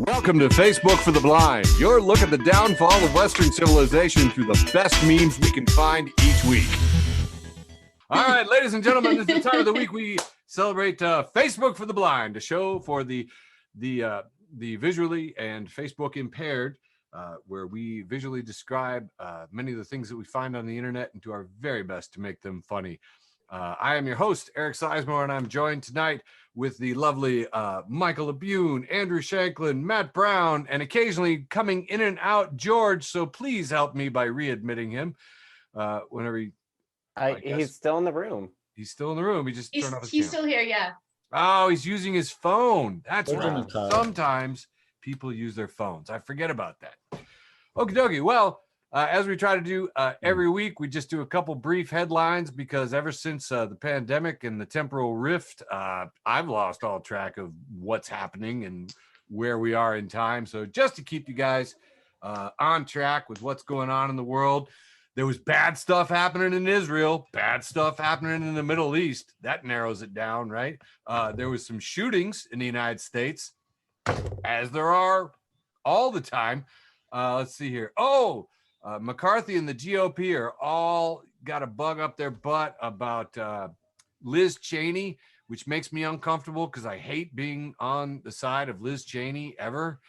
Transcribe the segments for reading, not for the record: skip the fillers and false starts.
Welcome to Facebook for the Blind, your look at the downfall of Western civilization through the best memes we can find each week. All right, ladies and gentlemen, this is the time of the week we celebrate Facebook for the Blind, a show for the visually and Facebook impaired, where we visually describe many of the things that we find on the internet and do our very best to make them funny. I am your host, Eric Sizemore, and I'm joined tonight with the lovely Michael Labune, Andrew Shanklin, Matt Brown, and occasionally coming in and out, George. So please help me by readmitting him whenever he's still in the room. He's still in the room. He just turned off his He's still here, yeah. Oh, he's using his phone. That's right. Sometimes people use their phones. I forget about that. Okie dokie. Well, as we try to do every week, we just do a couple brief headlines because ever since the pandemic and the temporal rift, I've lost all track of what's happening and where we are in time. So just to keep you guys on track with what's going on in the world, there was bad stuff happening in Israel, bad stuff happening in the Middle East. That narrows it down, right? There was some shootings in the United States, as there are all the time. Let's see here. McCarthy and the GOP are all got a bug up their butt about Liz Cheney, which makes me uncomfortable because I hate being on the side of Liz Cheney ever.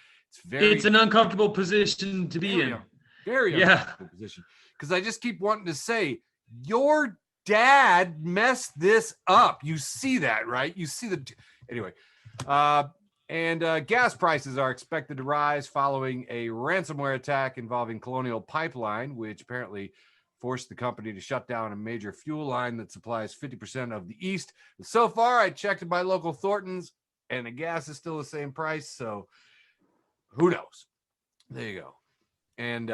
It's an uncomfortable position to be in. Very uncomfortable position. Because I just keep wanting to say, your dad messed this up. You see that, right? You see anyway. And gas prices are expected to rise following a ransomware attack involving Colonial Pipeline, which apparently forced the company to shut down a major fuel line that supplies 50% of the East. So far, I checked at my local Thornton's, and the gas is still the same price. So who knows? There you go. And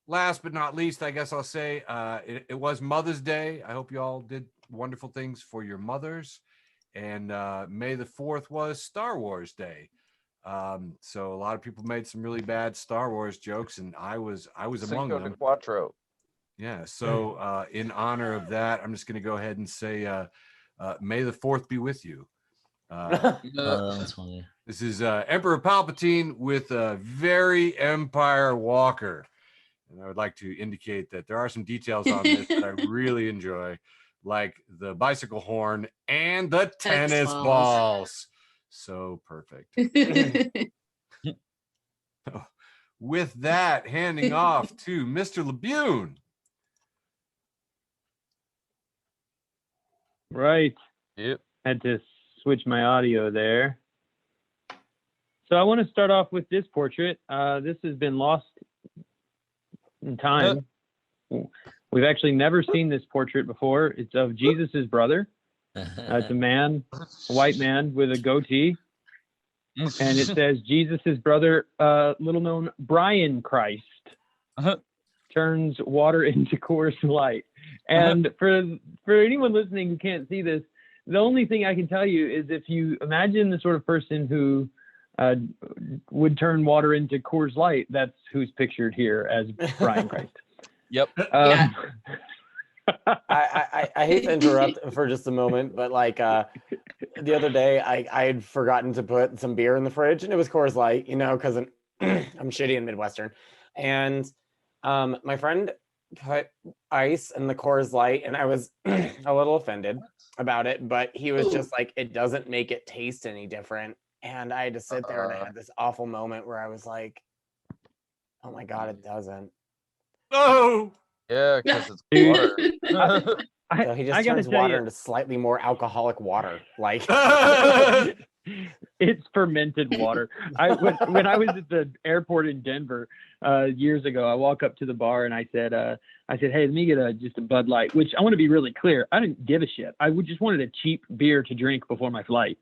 last but not least, I guess I'll say it was Mother's Day. I hope you all did wonderful things for your mothers. And May the 4th was Star Wars Day. So a lot of people made some really bad Star Wars jokes, and I was among them. Quattro. Yeah. So in honor of that, I'm just going to go ahead and say, May the 4th be with you. That's funny. This is Emperor Palpatine with a very Empire Walker. And I would like to indicate that there are some details on this that I really enjoy, like the bicycle horn and the tennis balls. So perfect. With that, handing off to Mr. Labune. Right. Yep. Had to switch my audio there. So I want to start off with this portrait. This has been lost in time. We've actually never seen this portrait before. It's of Jesus's brother. It's a man, a white man with a goatee. And it says Jesus's brother, little known Brian Christ, turns water into Coors Light. And for anyone listening who can't see this, the only thing I can tell you is if you imagine the sort of person who would turn water into Coors Light, that's who's pictured here as Brian Christ. Yep. Yeah. I hate to interrupt for just a moment, but like the other day I had forgotten to put some beer in the fridge, and it was Coors Light, because I'm shitty and Midwestern. And my friend put ice in the Coors Light, and I was a little offended about it, but he was just like, it doesn't make it taste any different. And I had to sit there and I had this awful moment where I was like, oh my God, it doesn't. Oh, yeah, because it's water. So he just turns water into slightly more alcoholic water. Like it's fermented water. When I was at the airport in Denver years ago, I walk up to the bar and I said, hey, let me get just a Bud Light, which I want to be really clear. I didn't give a shit. I just wanted a cheap beer to drink before my flight.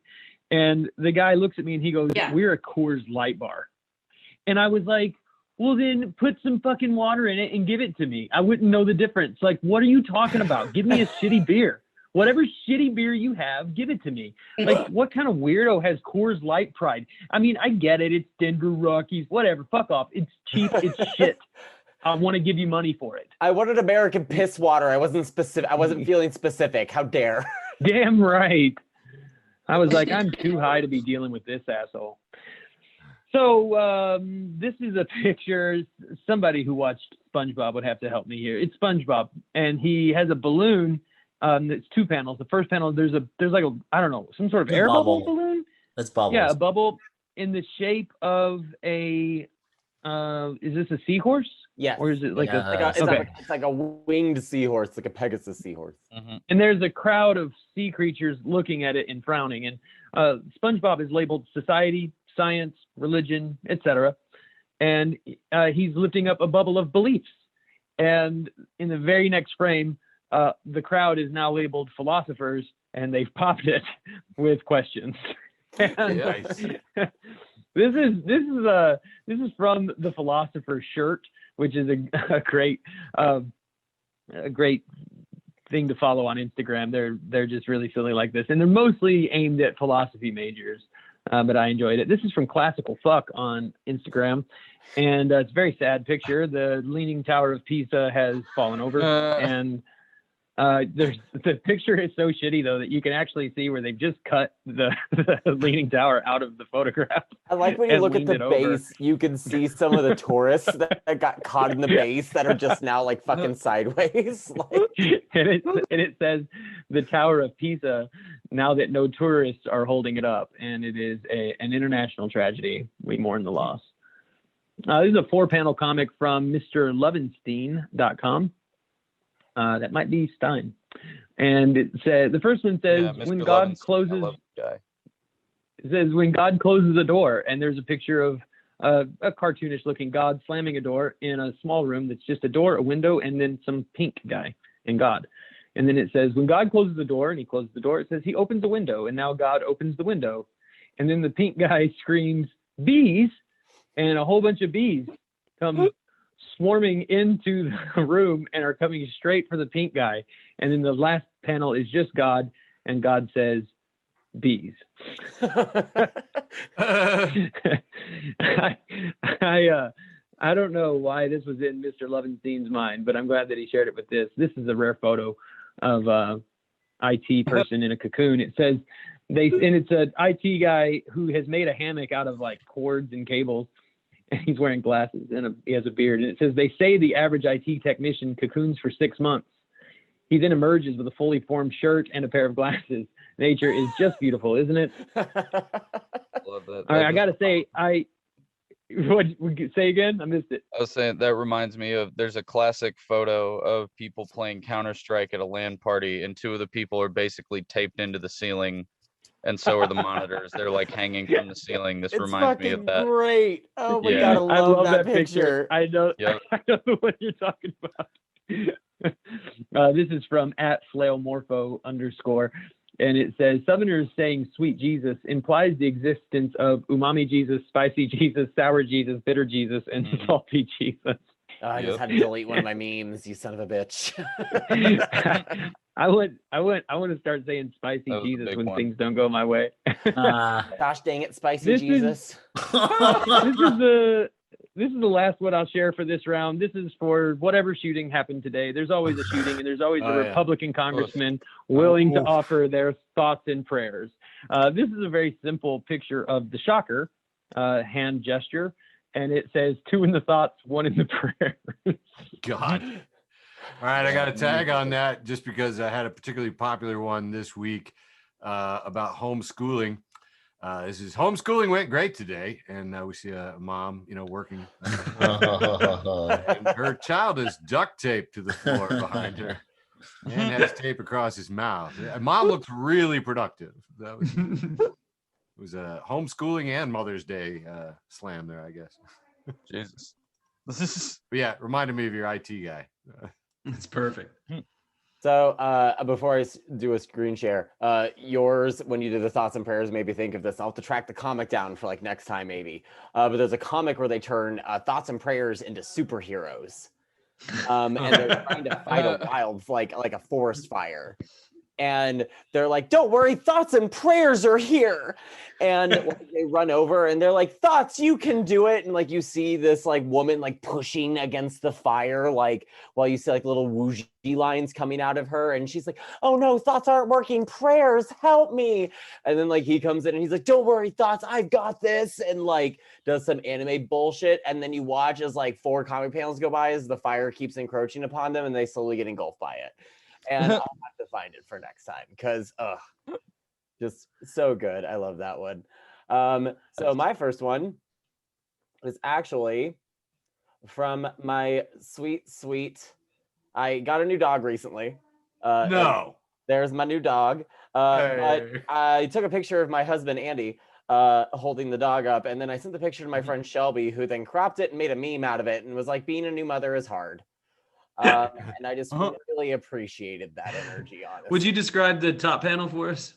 And the guy looks at me and he goes, we're a Coors Light bar. And I was like, well, then put some fucking water in it and give it to me. I wouldn't know the difference. Like, what are you talking about? Give me a shitty beer. Whatever shitty beer you have, give it to me. Like, what kind of weirdo has Coors Light pride? I mean, I get it. It's Denver Rockies, whatever. Fuck off. It's cheap. It's shit. I want to give you money for it. I wanted American piss water. I wasn't feeling specific. How dare. Damn right. I was like, I'm too high to be dealing with this asshole. So this is a picture. Somebody who watched SpongeBob would have to help me here. It's SpongeBob, and he has a balloon. It's 2 panels. The first panel, there's like a, I don't know, some sort of air bubble balloon. That's bubbles. Yeah, a bubble in the shape of a. Is this a seahorse? Yes. Or is it like it's like a winged seahorse, like a Pegasus seahorse. Mm-hmm. And there's a crowd of sea creatures looking at it and frowning. And SpongeBob is labeled society, science, religion, etc. And he's lifting up a bubble of beliefs. And in the very next frame, the crowd is now labeled philosophers, and they've popped it with questions. And, Nice. This is from the Philosopher's Shirt, which is a great thing to follow on Instagram. They're just really silly like this, and they're mostly aimed at philosophy majors. But I enjoyed it. This is from Classical Fuck on Instagram, and it's a very sad picture. The Leaning Tower of Pisa has fallen over, and the picture is so shitty though that you can actually see where they've just cut the Leaning Tower out of the photograph. I like when you look at the base, you can see some of the tourists that got caught in the base that are just now like fucking sideways. And it says the Tower of Pisa, now that no tourists are holding it up, and it is an international tragedy. We mourn the loss. This is a 4-panel comic from MrLovenstein.com. That might be Stein. And it said, the first one says, when God closes, it says, when God closes a door, and there's a picture of a cartoonish looking God slamming a door in a small room that's just a door, a window, and then some pink guy and God. And then it says, when God closes the door, and he closes the door, it says he opens the window, and now God opens the window. And then the pink guy screams, bees, and a whole bunch of bees come swarming into the room and are coming straight for the pink guy. And then the last panel is just God, and God says, bees. I don't know why this was in Mr. Lovenstein's mind, but I'm glad that he shared it with this. This is a rare photo of IT person in a cocoon. It says and it's an IT guy who has made a hammock out of like cords and cables, and he's wearing glasses and he has a beard. And it says, they say the average IT technician cocoons for 6 months. He then emerges with a fully formed shirt and a pair of glasses. Nature is just beautiful, isn't it? Love that. All right, I gotta say, what say again? I missed it. I was saying that reminds me of, there's a classic photo of people playing Counter-Strike at a LAN party, and 2 of the people are basically taped into the ceiling, and so are the monitors. They're like hanging from the ceiling. This reminds me of that. Great. Oh my Yeah. god, I love that picture. I know. Yep. I know what you're talking about. This is from @flailmorpho_, and it says, Southerners saying sweet Jesus implies the existence of umami Jesus, spicy Jesus, sour Jesus, bitter Jesus, and salty Jesus. I just had to delete one of my memes, you son of a bitch. I want to start saying spicy Jesus when things don't go my way. Gosh dang it, spicy Jesus. This is the last one I'll share for this round. This is for whatever shooting happened today. There's always a shooting, and there's always a Republican congressman willing to offer their thoughts and prayers. This is a very simple picture of the shocker, hand gesture, and it says 2 in the thoughts, 1 in the prayers. God. All right, I got a tag on that just because I had a particularly popular one this week about homeschooling. This is homeschooling went great today, and we see a mom, working. And her child is duct taped to the floor behind her and has tape across his mouth. Mom looks really productive. That was, it was a homeschooling and Mother's Day slam there, I guess. Jesus. But yeah, reminded me of your IT guy. It's perfect. So before I do a screen share, yours, when you do the thoughts and prayers, made me think of this. I'll have to track the comic down for like next time maybe. But there's a comic where they turn thoughts and prayers into superheroes. And they're trying to fight a wild, like a forest fire. and they're like, don't worry, thoughts and prayers are here. And like, they run over and they're like, thoughts, you can do it. And like you see this like woman like pushing against the fire, like while you see like little woozy lines coming out of her, and she's like, oh no, thoughts aren't working, prayers, help me. And then like he comes in and he's like, don't worry, thoughts, I've got this, and like does some anime bullshit. And then you watch as like 4 comic panels go by as the fire keeps encroaching upon them and they slowly get engulfed by it. And I'll have to find it for next time because just so good. I love that one. So my first one is actually from my sweet, I got a new dog recently. No. There's my new dog. But I took a picture of my husband, Andy, holding the dog up. And then I sent the picture to my friend Shelby, who then cropped it and made a meme out of it and was like, being a new mother is hard. And I just really appreciated that energy, honestly. Would you describe the top panel for us?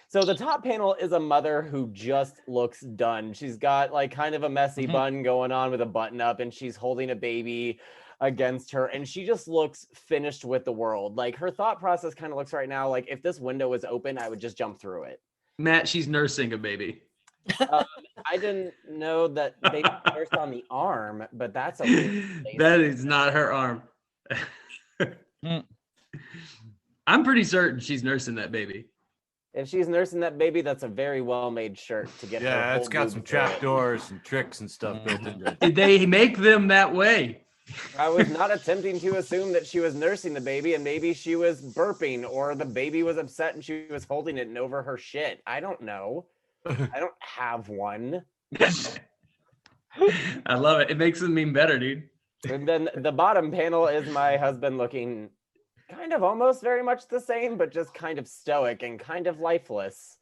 So the top panel is a mother who just looks done. She's got like kind of a messy bun going on with a button up, and she's holding a baby against her, and she just looks finished with the world. Like her thought process kind of looks right now like if this window was open, I would just jump through it. Matt, she's nursing a baby. I didn't know that baby nursed on the arm, but that's a that is not her arm. I'm pretty certain she's nursing that baby. If she's nursing that baby, that's a very well-made shirt to get. Yeah, it's got some trapdoors and tricks and stuff built into it. They make them that way. I was not attempting to assume that she was nursing the baby, and maybe she was burping, or the baby was upset and she was holding it and over her shit. I don't know. I don't have one. I love it. It makes them mean better, dude. And then the bottom panel is my husband looking kind of almost very much the same, but just kind of stoic and kind of lifeless,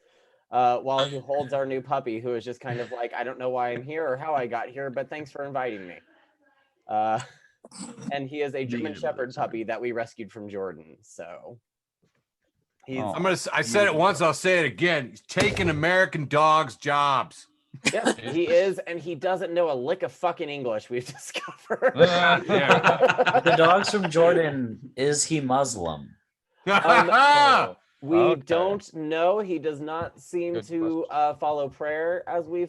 while he holds our new puppy, who is just kind of like, I don't know why I'm here or how I got here, but thanks for inviting me. And he is a German Shepherd puppy that we rescued from Jordan. So I said it once, I'll say it again. He's taking American dogs' jobs. Yes, he is, and he doesn't know a lick of fucking English, we've discovered. The dog's from Jordan. Is he Muslim? We don't know. He does not seem to follow prayer as we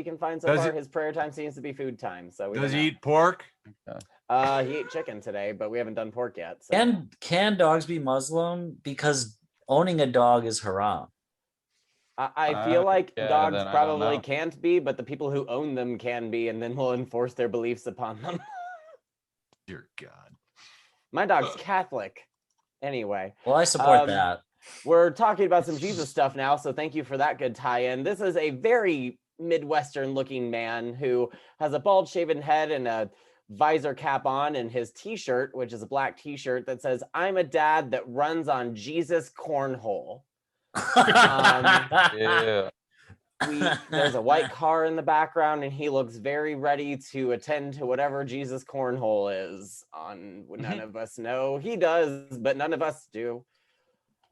can find so far. His prayer time seems to be food time. So does he eat pork? He ate chicken today, but we haven't done pork yet. So. And can dogs be Muslim? Because owning a dog is haram. I feel like dogs probably can't be, but the people who own them can be, and then we'll enforce their beliefs upon them. Dear God. My dog's Catholic. Anyway. Well, I support that. We're talking about some Jesus stuff now, so thank you for that good tie-in. This is a very Midwestern-looking man who has a bald-shaven head and a visor cap on, and his t-shirt, which is a black t-shirt that says, I'm a dad that runs on Jesus cornhole. Yeah. There's a white car in the background, and he looks very ready to attend to whatever Jesus cornhole is on. None of us know. He does, but none of us do.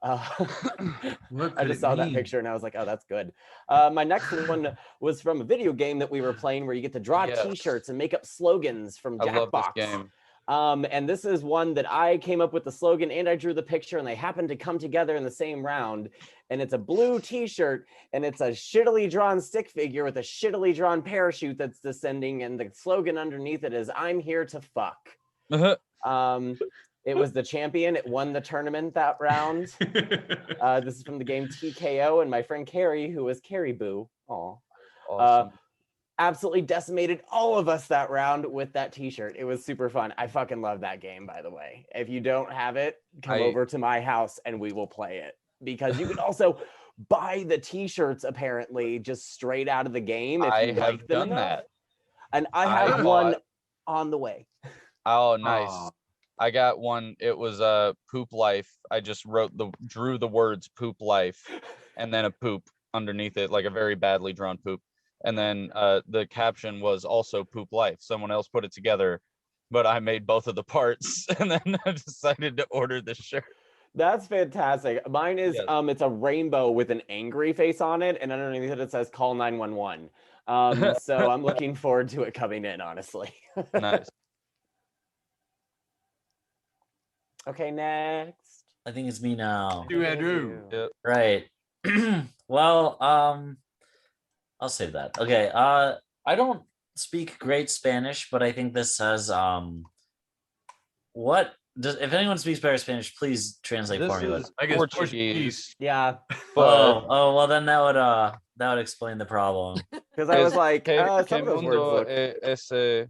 I just saw that picture and I was like, oh, that's good. My next one was from a video game that we were playing where you get to draw t-shirts and make up slogans from Jackbox. I love this game. And this is one that I came up with the slogan and I drew the picture, and they happened to come together in the same round. And it's a blue t-shirt, and it's a shittily drawn stick figure with a shittily drawn parachute that's descending. And the slogan underneath it is, I'm here to fuck. It was the champion. It won the tournament that round. This is from the game TKO, and my friend Carrie, who was Caribou. Awesome. Absolutely decimated all of us that round with that t-shirt. It was super fun. I fucking love that game, by the way. If you don't have it, come over to my house and we will play it, because you can also buy the t-shirts apparently just straight out of the game. If you have done that. And I have one on the way. Oh, nice. I got one. It was poop life. I just drew the words poop life and then a poop underneath it, like a very badly drawn poop. And then the caption was also poop life. Someone else put it together, but I made both of the parts, and then I decided to order the shirt. That's fantastic. Mine is it's a rainbow with an angry face on it, and underneath it says call 911. So I'm looking forward to it coming in, honestly. Nice. Okay, next. I think it's me now. You had who? Yep. Right. Well, I'll save that. Okay. I don't speak great Spanish, but I think this says what does if anyone speaks better Spanish, please translate This for me. is I guess Portuguese, Yeah, but Well then that would explain the problem. because I was like, que, some que of those words mundo look. ese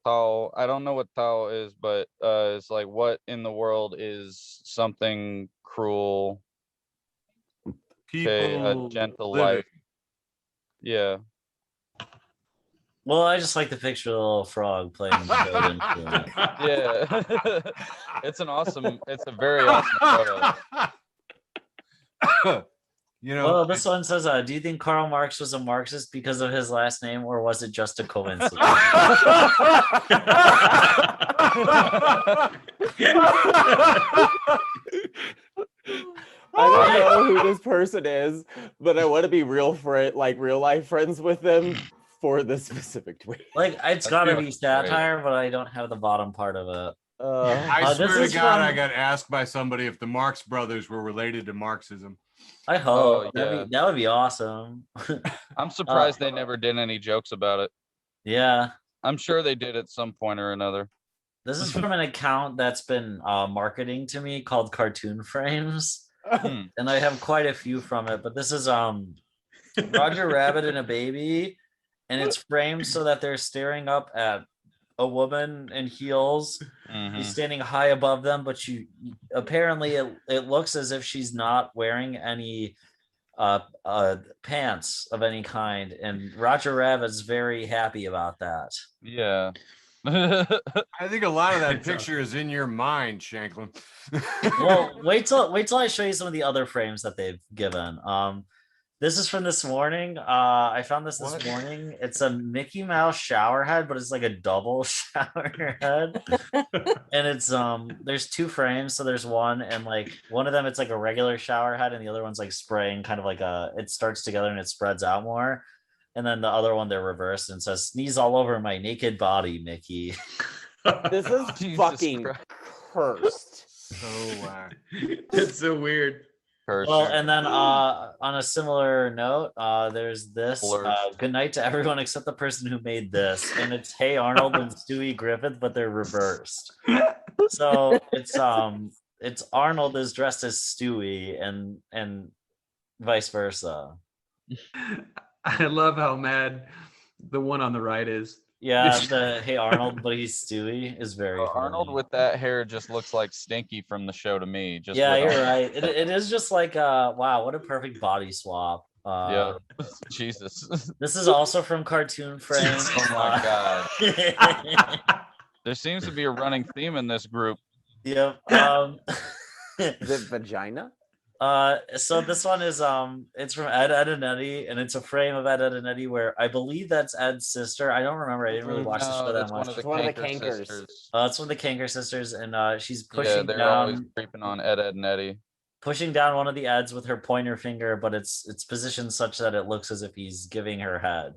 Tao? I don't know what Tao is, but it's like what in the world is something cruel, People a gentle living. life. Yeah. Well, I just like the picture of the little frog playing the boat instrument. Yeah. It's a very awesome photo. You know, Well, this one says, do you think Karl Marx was a Marxist because of his last name, or was it just a coincidence? I don't know who this person is, but I want to be real real life friends with them for this specific tweet. Like, it's I got to feel be great. satire, but I don't have the bottom part of it. I this swear to is God, from- I got asked by somebody if the Marx brothers were related to Marxism. I hope yeah. that would be awesome. I'm surprised they never did any jokes about it. Yeah, I'm sure they did at some point or another. this is from an account that's been marketing to me called Cartoon Frames, Hmm. and I have quite a few from it. But this is Roger Rabbit and a baby, and it's framed so that they're staring up at a woman in heels. Mhm. He's standing high above them, but apparently it looks as if she's not wearing any pants of any kind, and Roger Rabbit's very happy about that. Yeah. I think a lot of that picture is in your mind, Shanklin. Well, wait till I show you some of the other frames that they've given. This is from this morning. I found this What? morning. It's a Mickey Mouse shower head, but it's like a double shower head. And it's there's two frames. So there's one, and like one of them it's like a regular shower head, and the other one's like spraying, kind of like it starts together and it spreads out more. And then the other one they're reversed and says, "Sneeze all over my naked body, Mickey." This is Jesus fucking Christ. cursed. So whack. It's so weird. Well, and then on a similar note, there's this. Blurred. Good night to everyone except the person who made this, and it's Hey Arnold and Stewie Griffith, but they're reversed. So it's Arnold is dressed as Stewie, and vice versa. I love how mad the one on the right is. Yeah, the Hey Arnold, but he's Stewie is very funny. Arnold with that hair just looks like Stinky from the show to me. Just Yeah, with you're all- right. It is just like wow, what a perfect body swap. Yeah. Jesus. This is also from Cartoon Frames. Oh my God. God. There seems to be a running theme in this group. Yep. Is it vagina? So this one is it's from Ed and Eddie, and it's a frame of Ed and Eddie where I believe that's Ed's sister. I don't remember. I didn't really watch the show that that's much. one of the It's one of the Kanker Kankers. sisters. It's one of the Kanker sisters, and she's Yeah, pushing they're always down creeping on Ed, and Eddie. pushing down one of the Eds with her pointer finger, but it's positioned such that it looks as if he's giving her head.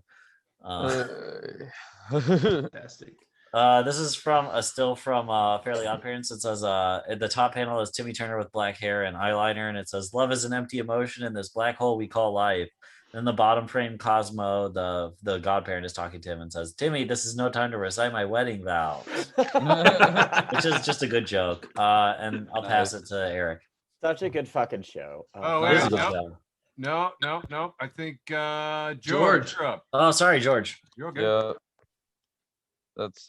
Fantastic. This is from a still from Fairly Odd Parents. It says at the top panel is Timmy Turner with black hair and eyeliner, and it says love is an empty emotion in this black hole we call life. Then the bottom frame, Cosmo, the godparent, is talking to him and says, "Timmy, this is no time to recite my wedding vows," which is just a good joke. And I'll pass it to Eric. Such a good fucking show. Oh, That was yeah, a good no. show. No. I think George. George, you're up. Oh, sorry, George. You're okay. Yeah. That's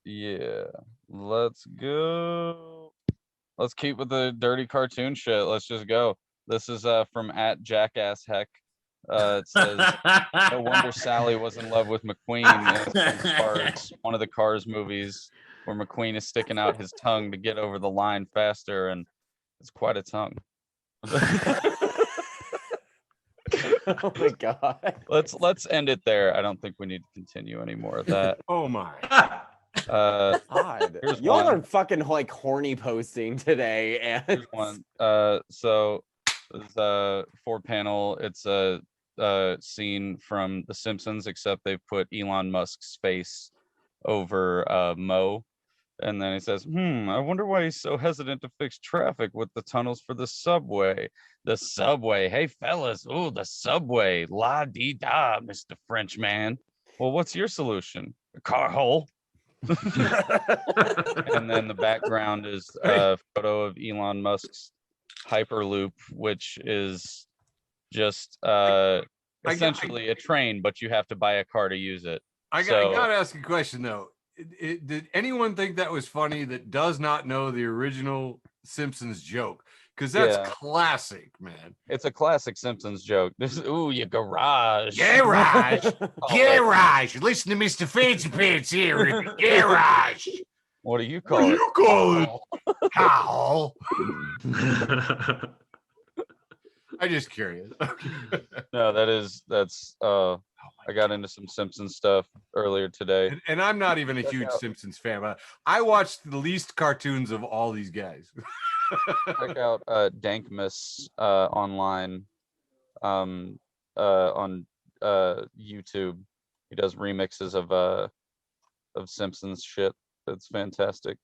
yeah. Let's go. Let's keep with the dirty cartoon shit. Let's just go. This is from @Jackass Heck. It says no wonder Sally was in love with McQueen in Cars, one of the Cars movies where McQueen is sticking out his tongue to get over the line faster, and it's quite a tongue. Oh my god. Let's end it there. I don't think we need to continue any more of that. Oh my. God. Here's Y'all one. are fucking like horny posting today, and Here's one. So this 4-panel. It's a scene from The Simpsons, except they've put Elon Musk's face over Mo. And then he says, I wonder why he's so hesitant to fix traffic with the tunnels for the subway. The subway. Hey, fellas. Oh, the subway. La-dee-da, Mr. Frenchman. Well, what's your solution? A car hole. And then the background is a photo of Elon Musk's Hyperloop, which is just essentially a train, but you have to buy a car to use it. I gotta ask a question though. Did anyone think that was funny that does not know the original Simpsons joke? Because that's classic, man. It's a classic Simpsons joke. This is, ooh, your garage. Garage. Garage. Listen to Mr. Fancy Pants here. Garage. What do you call it? You call it? How? I'm just curious. No, that's I got into some Simpsons stuff earlier today. And I'm not even a huge Simpsons fan, but I watched the least cartoons of all these guys. Check out Dankmas online on YouTube. He does remixes of Simpsons shit. It's fantastic.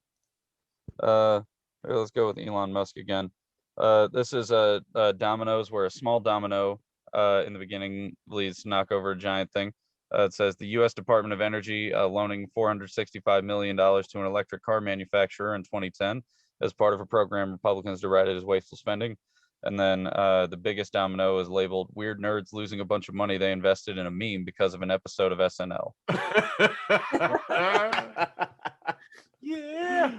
Let's go with Elon Musk again. This is dominoes, where a small domino in the beginning leads to knock over a giant thing. It says the U.S. Department of Energy loaning $465 million to an electric car manufacturer in 2010 as part of a program Republicans derided as wasteful spending. And then the biggest domino is labeled "Weird Nerds Losing a Bunch of Money They Invested in a Meme Because of an Episode of SNL." Yeah.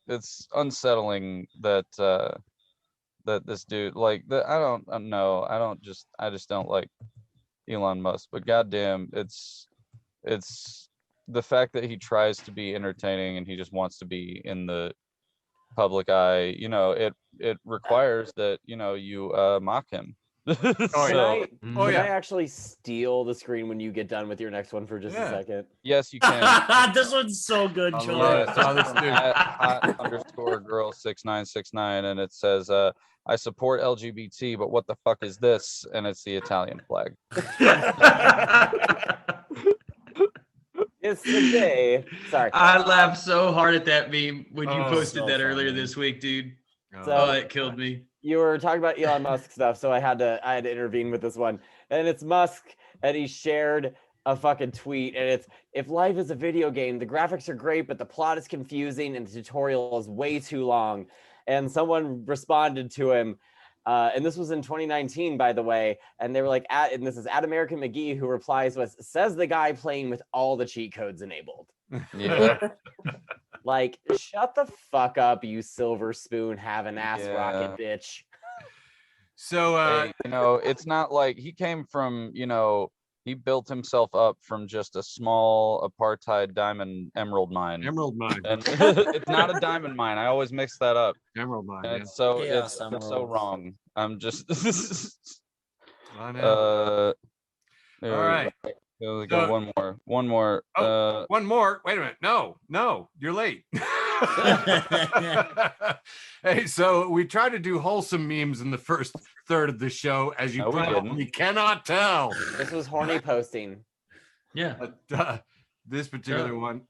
It's unsettling that that this dude, like, I just don't like Elon Musk, but goddamn, it's the fact that he tries to be entertaining and he just wants to be in the public eye. It requires that you mock him. Can I actually steal the screen when you get done with your next one for just a second? Yes, you can. This one's so good, Joe. @_girl6969, and it says, I support LGBT, but what the fuck is this? And it's the Italian flag. It's the day. Sorry. I laughed so hard at that meme when you posted that earlier this week, dude. So, it killed me. You were talking about Elon Musk stuff, so I had to intervene with this one. And it's Musk, and he shared a fucking tweet, and it's, if life is a video game, the graphics are great, but the plot is confusing and the tutorial is way too long. And someone responded to him, and this was in 2019, by the way, and they were like, and this is American McGee, who replies with, says the guy playing with all the cheat codes enabled. Yeah. Like, shut the fuck up, you silver spoon having ass rocket bitch. So hey, it's not like he came from, he built himself up from just a small apartheid emerald mine. And it's not a diamond mine. I always mix that up. Emerald mine. And it's so wrong. I'm just all right. Go one more. One more. Wait a minute. No, you're late. Hey, so we tried to do wholesome memes in the first third of the show, as you probably cannot tell. This was horny posting. Yeah. But, this particular one,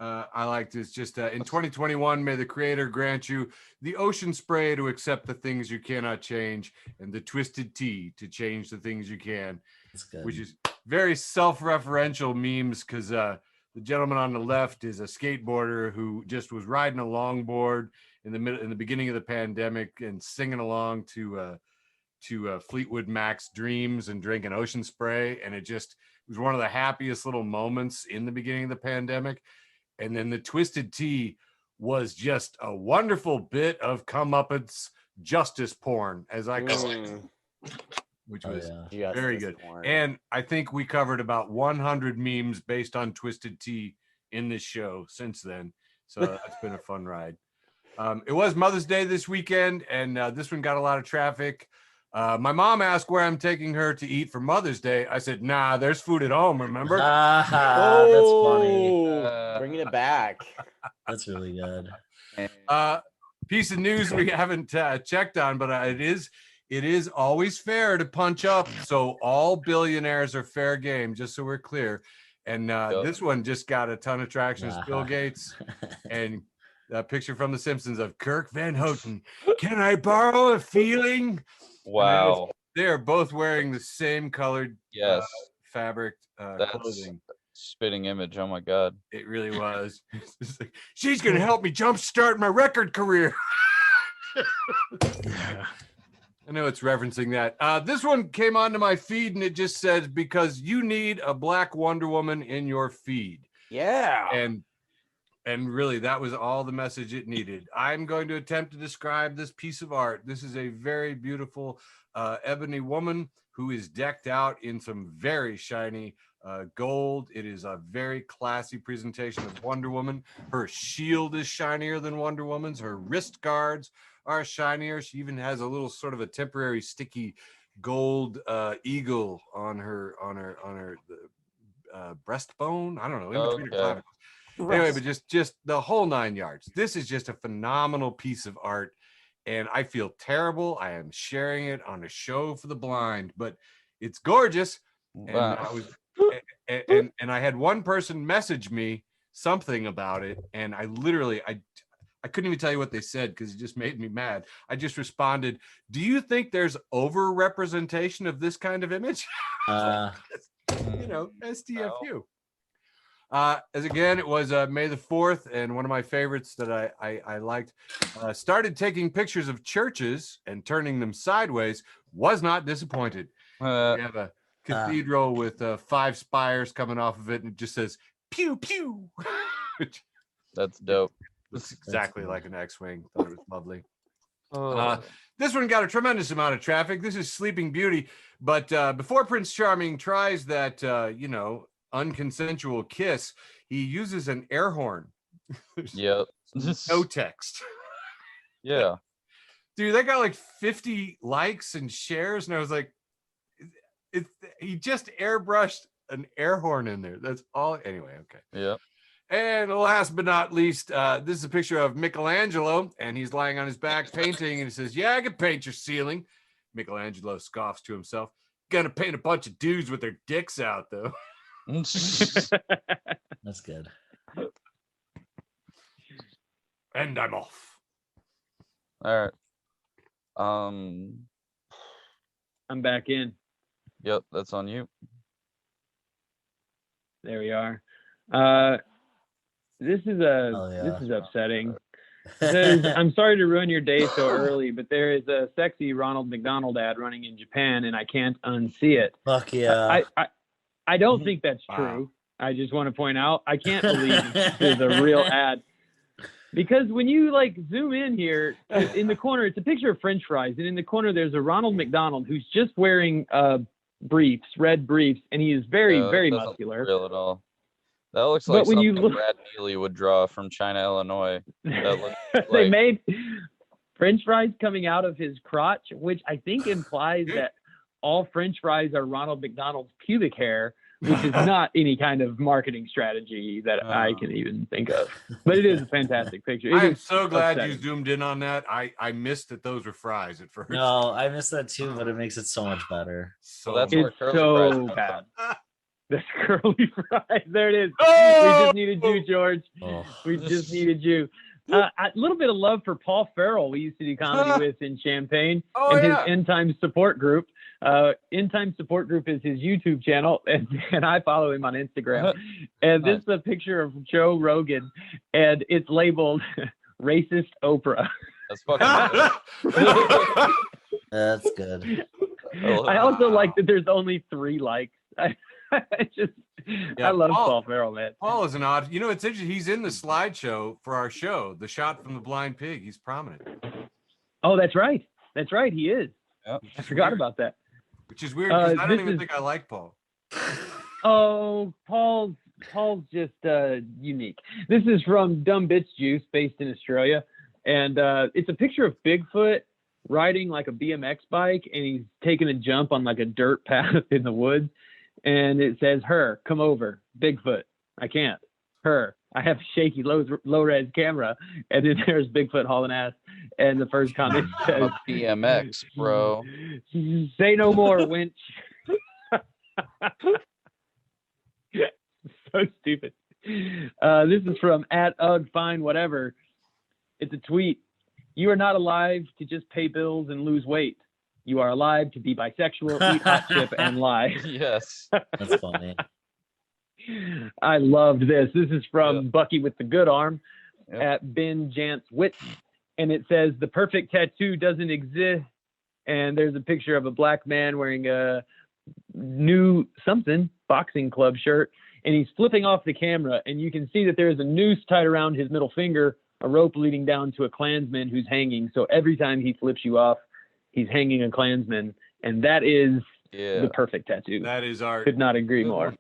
I liked, is just in 2021, may the creator grant you the ocean spray to accept the things you cannot change, and the twisted tea to change the things you can. Which is very self-referential memes, because the gentleman on the left is a skateboarder who just was riding a longboard in the beginning of the pandemic and singing along to Fleetwood Mac's Dreams and drinking ocean spray, and it was one of the happiest little moments in the beginning of the pandemic. And then the twisted tea was just a wonderful bit of comeuppance justice porn, as I call it. Which was very good. And I think we covered about 100 memes based on Twisted Tea in this show since then. So that's been a fun ride. It was Mother's Day this weekend, and this one got a lot of traffic. My mom asked where I'm taking her to eat for Mother's Day. I said, nah, there's food at home, remember? That's funny. Bringing it back. That's really good. Piece of news we haven't checked on, but it is always fair to punch up, so all billionaires are fair game, just so we're clear. And this one just got a ton of traction. It's Bill Gates and a picture from The Simpsons of Kirk Van Houten. Can I borrow a feeling? Wow. They are both wearing the same colored fabric clothing. Spitting image. Oh my God. It really was. She's going to help me jumpstart my record career. I know it's referencing that. This one came onto my feed and it just says, because you need a black Wonder Woman in your feed. Yeah. And really, that was all the message it needed. I'm going to attempt to describe this piece of art. This is a very beautiful ebony woman who is decked out in some very shiny gold. It is a very classy presentation of Wonder Woman. Her shield is shinier than Wonder Woman's. Her wrist guards are shinier. She even has a little sort of a temporary sticky gold eagle on her breastbone. I don't know, in between her clavicles. Anyway, but just the whole 9 yards. This is just a phenomenal piece of art, and I feel terrible. I am sharing it on a show for the blind, but it's gorgeous. And I had one person message me something about it, and I literally I couldn't even tell you what they said because it just made me mad. I just responded, "Do you think there's over representation of this kind of image?" STFU. As again, it was May the 4th, and one of my favorites that I liked, started taking pictures of churches and turning them sideways, was not disappointed. We have a cathedral with 5 spires coming off of it, and it just says, pew, pew. That's dope. Looks exactly like an X-Wing. Thought it was lovely. This one got a tremendous amount of traffic. This is Sleeping Beauty, but before Prince Charming tries that, unconsensual kiss, he uses an air horn. Yep. No text. Yeah. Dude, that got like 50 likes and shares, and I was like, he just airbrushed an air horn in there. That's all. Anyway, okay. Yeah. And last but not least, this is a picture of Michelangelo, and he's lying on his back painting, and he says, "Yeah, I can paint your ceiling." Michelangelo scoffs to himself, "Gonna paint a bunch of dudes with their dicks out, though." That's good. And I'm off. All right. I'm back in. Yep, that's on you. There we are. This is upsetting. I'm sorry to ruin your day so early, but there is a sexy Ronald McDonald ad running in Japan, and I can't unsee it. Fuck yeah. I don't think that's true. I just want to point out, I can't believe there's a real ad. Because when you like zoom in here, in the corner, it's a picture of French fries, and in the corner there's a Ronald McDonald who's just wearing briefs, red briefs, and he is very muscular. Real at all. That looks like something Brad Neely would draw from China, Illinois. That looks they made French fries coming out of his crotch, which I think implies that all French fries are Ronald McDonald's pubic hair, which is not any kind of marketing strategy that I can even think of. But it is a fantastic picture. I'm so glad you zoomed in on that. I missed that those were fries at first. No, I missed that too, but it makes it so much better. So that's it's so bad. That's curly fries. There it is. Oh! We just needed you, George. Oh. We just needed you. A little bit of love for Paul Farrell, we used to do comedy with in Champaign, and his End Time Support Group. End Time Support Group is his YouTube channel, and I follow him on Instagram. And this is a picture of Joe Rogan, and it's labeled "Racist Oprah." That's fucking good. That's good. I also like that there's only 3 likes. I love Paul Farrell, man. Paul is an odd. It's interesting. He's in the slideshow for our show, The Shot from the Blind Pig. He's prominent. Oh, that's right. That's right. He is. Yep. I forgot about that. Which is weird because I don't even think I like Paul. Oh, Paul's just unique. This is from Dumb Bits Juice, based in Australia, and it's a picture of Bigfoot riding like a BMX bike, and he's taking a jump on like a dirt path in the woods. And it says, "Her, come over, Bigfoot. I can't. Her, I have a shaky low-res camera." And then there's Bigfoot hauling ass. And the first comment says, BMX, bro. "Say no more, winch." so stupid. This is from @UgFineWhatever. It's a tweet. You are not alive to just pay bills and lose weight. You are alive to be bisexual, eat hot chip, and lie. Yes. That's funny. I loved this. This is from Bucky with the good arm Yep. @BenJanceWit. And it says, the perfect tattoo doesn't exist. And there's a picture of a black man wearing a new something boxing club shirt. And he's flipping off the camera. And you can see that there's a noose tied around his middle finger, a rope leading down to a Klansman who's hanging. So every time he flips you off, he's hanging a Klansman. And that is the perfect tattoo. That is art. Could not agree more.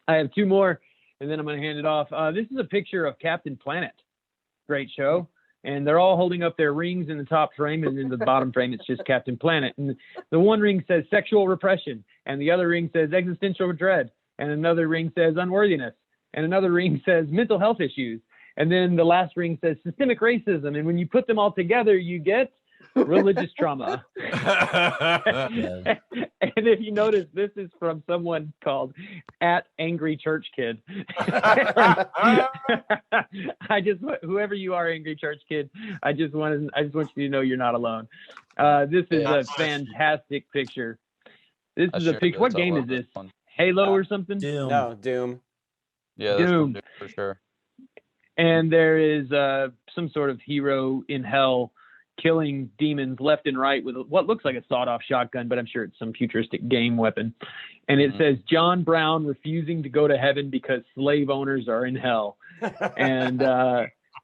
I have two more, and then I'm going to hand it off. This is a picture of Captain Planet. Great show. And they're all holding up their rings in the top frame, and in the bottom frame, it's just Captain Planet. And the one ring says sexual repression, and the other ring says existential dread, and another ring says unworthiness, and another ring says mental health issues. And then the last ring says systemic racism. And when you put them all together, you get religious trauma. And if you notice, this is from someone called @AngryChurchKid. Whoever you are, Angry Church Kid, I just want you to know you're not alone. This is a fantastic picture. This is a picture. What game is this? Halo or something? Doom. No, Doom. Yeah, that's Doom. Doom for sure. And there is some sort of hero in hell killing demons left and right with what looks like a sawed-off shotgun, but I'm sure it's some futuristic game weapon. And it says, John Brown refusing to go to heaven because slave owners are in hell. And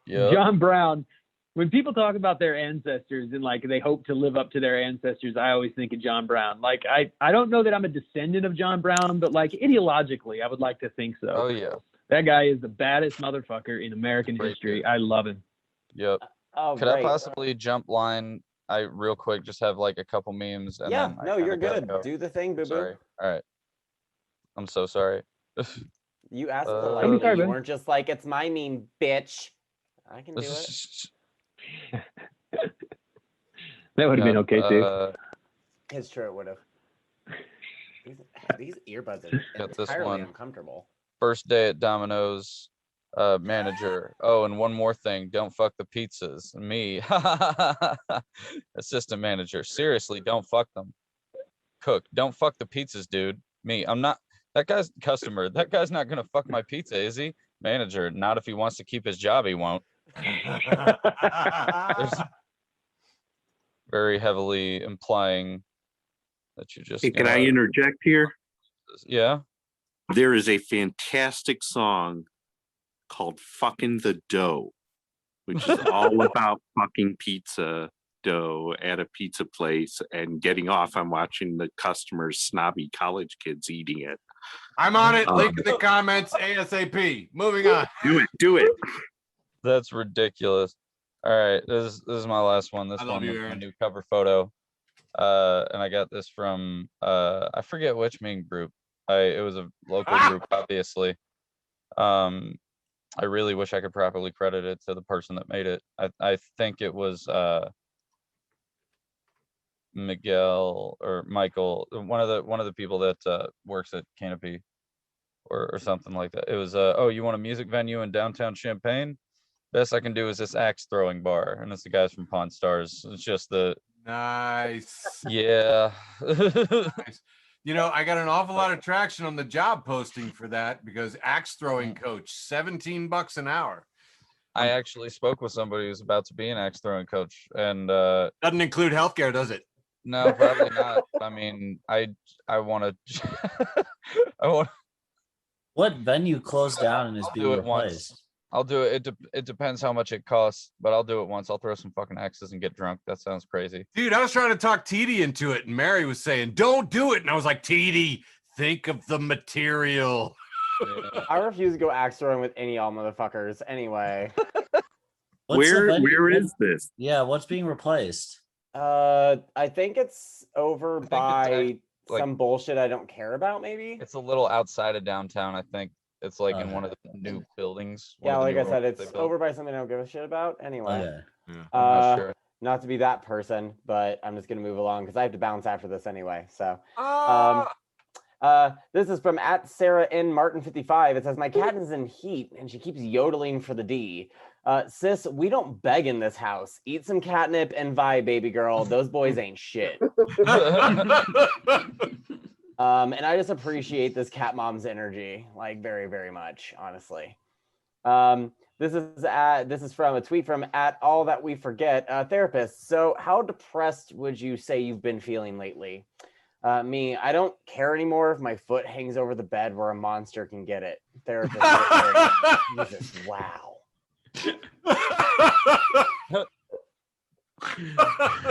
John Brown, when people talk about their ancestors and like they hope to live up to their ancestors, I always think of John Brown. Like, I don't know that I'm a descendant of John Brown, but like ideologically, I would like to think so. Oh, yeah. That guy is the baddest motherfucker in American history. I love him. Yep. Oh, Could I possibly jump line? I real quick just have like a couple memes. And Yeah, then no, you're good. Do the thing, boo boo. Sorry. All right. I'm so sorry. You asked I'm politely. sorry, You man. weren't just like, it's my meme, bitch. I can do it. That would have been okay too. It's true, it would have. These earbuds are Got this entirely one. uncomfortable. First day at Domino's, manager. Oh, and one more thing. Don't fuck the pizzas. Me. Assistant manager. Seriously, don't fuck them. Cook. Don't fuck the pizzas, dude. Me. I'm not. That guy's customer. That guy's not going to fuck my pizza, is he? Manager. Not if he wants to keep his job, he won't. There's very heavily implying that you just. Hey, can I interject here? Yeah. There is a fantastic song called Fucking the Dough, which is all about fucking pizza dough at a pizza place and getting off on watching the customers, snobby college kids eating it. I'm on it. Link in the comments ASAP. Moving on. Do it. That's ridiculous. All right, this is my last one. This I love one you, was my Aaron. new cover photo. And I got this from I forget which meme group. It was a local group, obviously. I really wish I could properly credit it to the person that made it. I think it was Miguel or Michael, one of the people that works at Canopy or something like that. It was oh, you want a music venue in downtown Champaign? Best I can do is this axe throwing bar, and it's the guys from Pawn Stars. It's just the Nice. yeah. Nice. You know, I got an awful lot of traction on the job posting for that because axe throwing coach, $17 an hour. I actually spoke with somebody who's about to be an axe throwing coach, and Doesn't include healthcare, does it? no, probably not. I mean, I want to. I want. What venue closed down and is I'll being do it replaced? once. I'll do it. It depends how much it costs, but I'll do it once. I'll throw some fucking axes and get drunk. That sounds crazy. Dude, I was trying to talk TD into it, and Mary was saying, don't do it. And I was like, TD, think of the material. Yeah. I refuse to go axe throwing with any y'all motherfuckers anyway. What's the venue? Where is this? Yeah, what's being replaced? I think it's over it's by like- some bullshit I don't care about, maybe. It's a little outside of downtown. I think it's like in one of the new buildings. one Yeah, of the like new I said, rooms they it's built. over by something I don't give a shit about. Anyway, Okay. I'm not sure. not to be that person, but I'm just gonna move along because I have to bounce after this anyway. So, Ah, This is from at Sarah N Martin 55. It says, my cat is in heat and she keeps yodeling for the D. Sis, we don't beg in this house. Eat some catnip and vibe, baby girl. Those boys ain't shit. And I just appreciate this cat mom's energy, like very, very much, honestly. This is from a tweet from at all that we forget therapist. So how depressed would you say you've been feeling lately? Me, I don't care anymore if my foot hangs over the bed where a monster can get it. Therapist. Jesus, wow.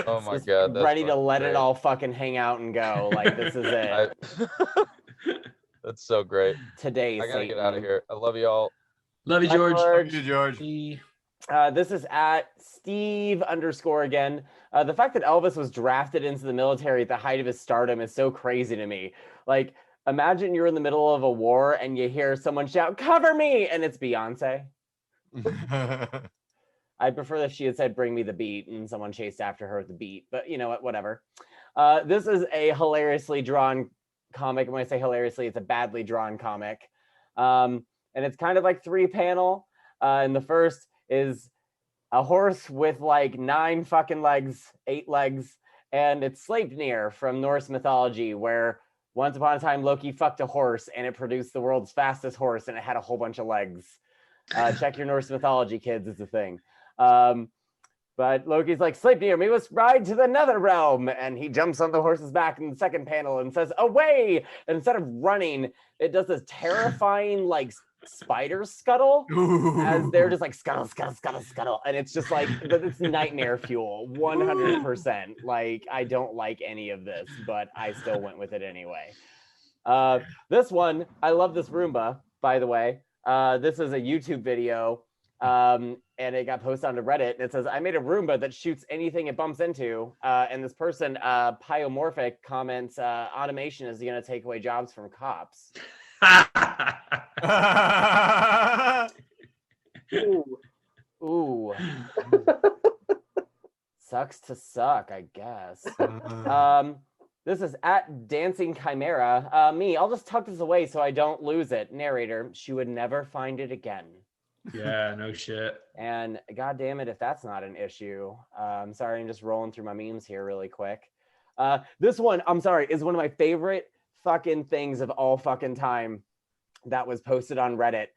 Oh my god, that's ready to let great. it all fucking hang out and go. Like, this is it. That's so great. Today, I gotta Satan. get out of here. I love you all. Love you, Bye, George. Love you, George. This is at Steve _ again. The fact that Elvis was drafted into the military at the height of his stardom is so crazy to me. Like, imagine you're in the middle of a war and you hear someone shout, "Cover me!" and it's Beyonce. I prefer if she had said, "Bring me the beat," and someone chased after her with the beat, but you know what, whatever. This is a hilariously drawn comic. When I say hilariously, it's a badly drawn comic. And it's kind of like 3-panel. And the first is a horse with like 9 fucking legs, 8 legs, and it's Sleipnir from Norse mythology, where once upon a time Loki fucked a horse and it produced the world's fastest horse and it had a whole bunch of legs. Check your Norse mythology, kids, it's a thing. But Loki's like, Sleipnir, we must ride to the nether realm. And he jumps on the horse's back in the second panel and says, away. And instead of running, it does this terrifying, like, spider scuttle as they're just like, scuttle, scuttle, scuttle, scuttle. And it's just like, it's nightmare fuel, 100%. Like, I don't like any of this, but I still went with it anyway. This one, I love this Roomba, by the way. This is a YouTube video. And it got posted onto Reddit, and it says, I made a Roomba that shoots anything it bumps into. And this person, Pyomorphic, comments, automation is going to take away jobs from cops. Ooh. Sucks to suck, I guess. This is at Dancing Chimera. Me, I'll just tuck this away so I don't lose it. Narrator, she would never find it again. Yeah, no shit. And god damn it if that's not an issue. I'm sorry, I'm just rolling through my memes here really quick. This one, I'm sorry, is one of my favorite fucking things of all fucking time that was posted on Reddit.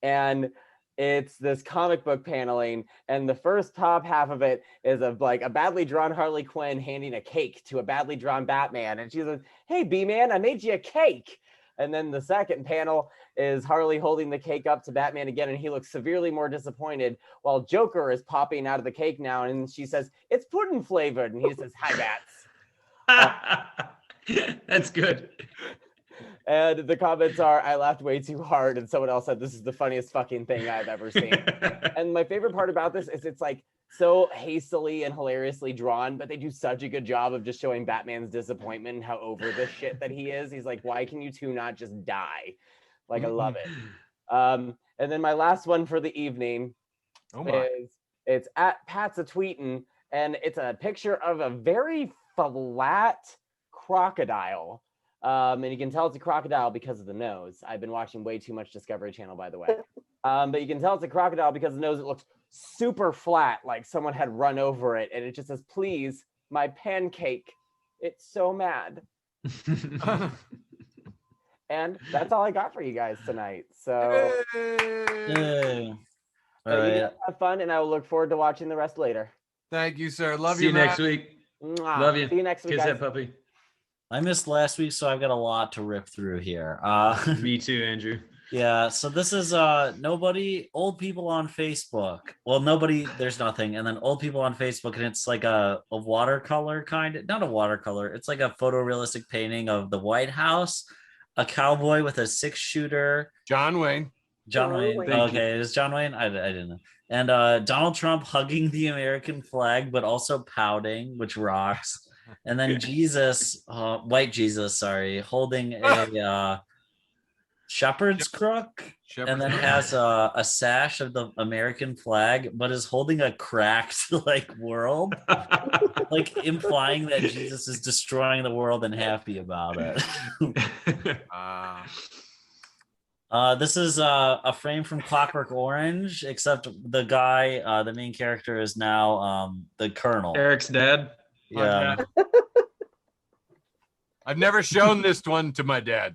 And it's this comic book paneling, and the first top half of it is of like a badly drawn Harley Quinn handing a cake to a badly drawn Batman, and she says, hey B-Man, I made you a cake. And then the second panel is Harley holding the cake up to Batman again, and he looks severely more disappointed, while Joker is popping out of the cake now, and she says, it's pudding flavored, and he says, hi Bats. That's good. And the comments are, I laughed way too hard, and someone else said, this is the funniest fucking thing I've ever seen. And my favorite part about this is it's like so hastily and hilariously drawn, but they do such a good job of just showing Batman's disappointment and how over the shit that he is. He's like, why can you two not just die? Like, I love it. And then my last one for the evening is, it's at Pat's a Tweetin', and it's a picture of a very flat crocodile. And you can tell it's a crocodile because of the nose. I've been watching way too much Discovery Channel, by the way. But you can tell it's a crocodile because the nose, it looks super flat, like someone had run over it. And it just says, please, my pancake. It's so mad. And that's all I got for you guys tonight. So Yay. All you right. guys have fun, and I will look forward to watching the rest later. Thank you, sir. Love See you next Matt. week. Mwah. Love you. See you next week, Kiss guys. that puppy. I missed last week, so I've got a lot to rip through here. Me too, Andrew. Yeah, so this is nobody, old people on Facebook. Well, nobody, there's nothing. And then old people on Facebook, and it's like a watercolor kind, not a watercolor. It's like a photorealistic painting of the White House, a cowboy with a 6-shooter. John Wayne. John Wayne. Okay, is John Wayne? I didn't know. And Donald Trump hugging the American flag, but also pouting, which rocks. And then Jesus, white Jesus, sorry, holding a shepherd's crook, and then has a sash of the American flag, but is holding a cracked like world, like implying that Jesus is destroying the world and happy about it. This is a frame from Clockwork Orange, except the guy, the main character, is now the Colonel. Eric's dad. Yeah. I've never shown this one to my dad.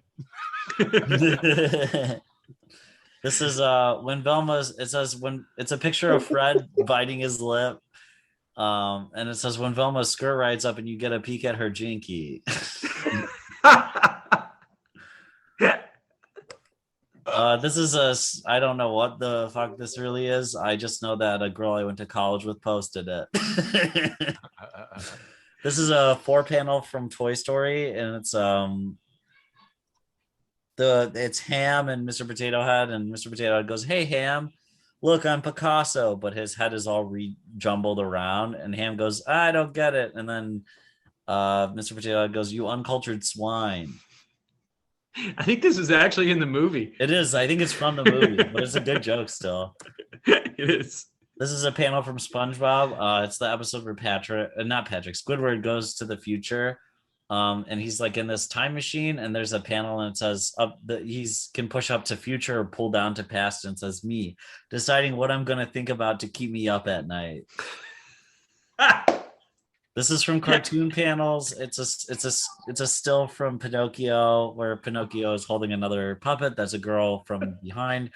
This is when Velma's. It says when it's a picture of Fred biting his lip, and it says when Velma's skirt rides up and you get a peek at her jinky. This is I don't know what the fuck this really is. I just know that a girl I went to college with posted it. This is a 4-panel from Toy Story, and it's it's Ham and Mr. Potato Head, and Mr. Potato Head goes, "Hey Ham, look, I'm Picasso," but his head is all jumbled around, and Ham goes, "I don't get it," and then Mr. Potato Head goes, "You uncultured swine." I think this is actually in the movie. It is. I think it's from the movie, but it's a good joke still. It is. This is a panel from SpongeBob. It's the episode where Squidward goes to the future. And he's like in this time machine, and there's a panel and it says he's can push up to future or pull down to past, and it says me deciding what I'm gonna think about to keep me up at night. This is from cartoon panels. It's a still from Pinocchio, where Pinocchio is holding another puppet that's a girl from behind,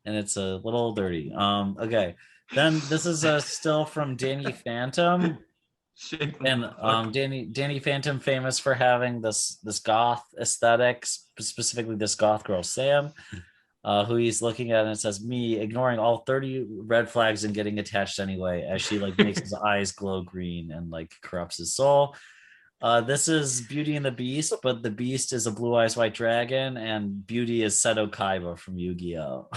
and it's a little dirty. Okay. Then this is a still from Danny Phantom. And Danny Phantom, famous for having this goth aesthetic, specifically this goth girl Sam, who he's looking at, and it says me ignoring all 30 red flags and getting attached anyway, as she like makes his eyes glow green and like corrupts his soul. This is Beauty and the Beast, but the Beast is a blue eyes white dragon, and Beauty is Seto Kaiba from Yu-Gi-Oh.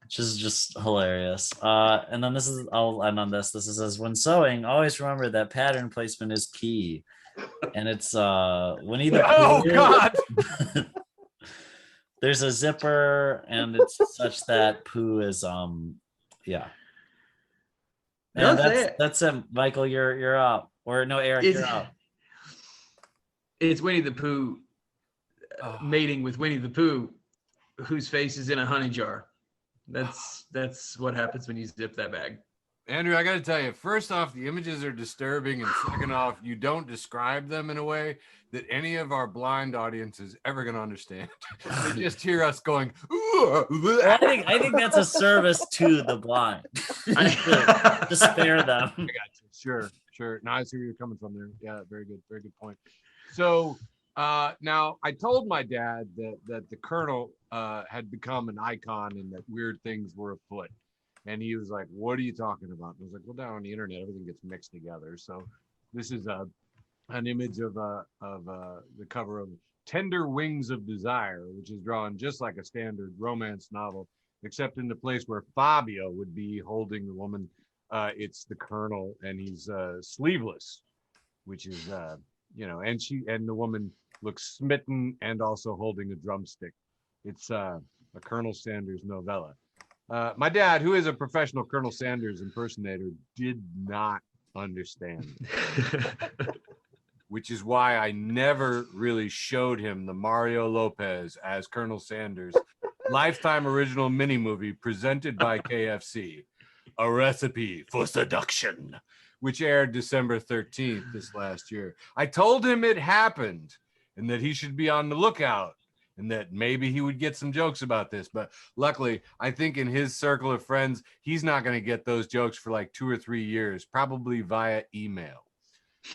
Which is just hilarious. And then I'll end on this. This says, when sewing, always remember that pattern placement is key. And it's Winnie the Pooh. Oh, God. There's a zipper, and it's such that Pooh is, yeah. And that's it. Michael, you're up. Or no, Eric, you're up. It's Winnie the Pooh mating with Winnie the Pooh, whose face is in a honey jar. That's what happens when you zip that bag. Andrew, I got to tell you, first off, the images are disturbing, and second off, you don't describe them in a way that any of our blind audience is ever going to understand. They just hear us going, well, I think that's a service to the blind. Just spare them. I got you. Sure. Now I see where you're coming from there. Yeah, very good point. So now I told my dad that the Colonel had become an icon and that weird things were afoot. And he was like, "What are you talking about?" And I was like, "Well, down on the internet, everything gets mixed together." So this is an image of the cover of Tender Wings of Desire, which is drawn just like a standard romance novel, except in the place where Fabio would be holding the woman. It's the Colonel, and he's sleeveless, which is and the woman looks smitten and also holding a drumstick. It's a Colonel Sanders novella. My dad, who is a professional Colonel Sanders impersonator, did not understand, which is why I never really showed him the Mario Lopez as Colonel Sanders Lifetime original mini movie presented by KFC, A Recipe for Seduction, which aired December 13th this last year. I told him it happened and that he should be on the lookout, and that maybe he would get some jokes about this. But luckily, I think in his circle of friends, he's not going to get those jokes for like 2 or 3 years, probably via email.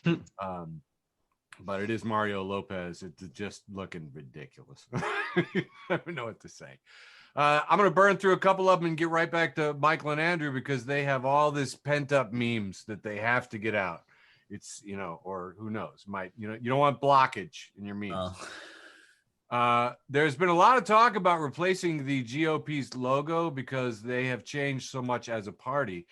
But it is Mario Lopez. It's just looking ridiculous. I don't know what to say. I'm going to burn through a couple of them and get right back to Michael and Andrew, because they have all this pent up memes that they have to get out. It's, or who knows, you don't want blockage in your memes. Oh. There's been a lot of talk about replacing the GOP's logo because they have changed so much as a party.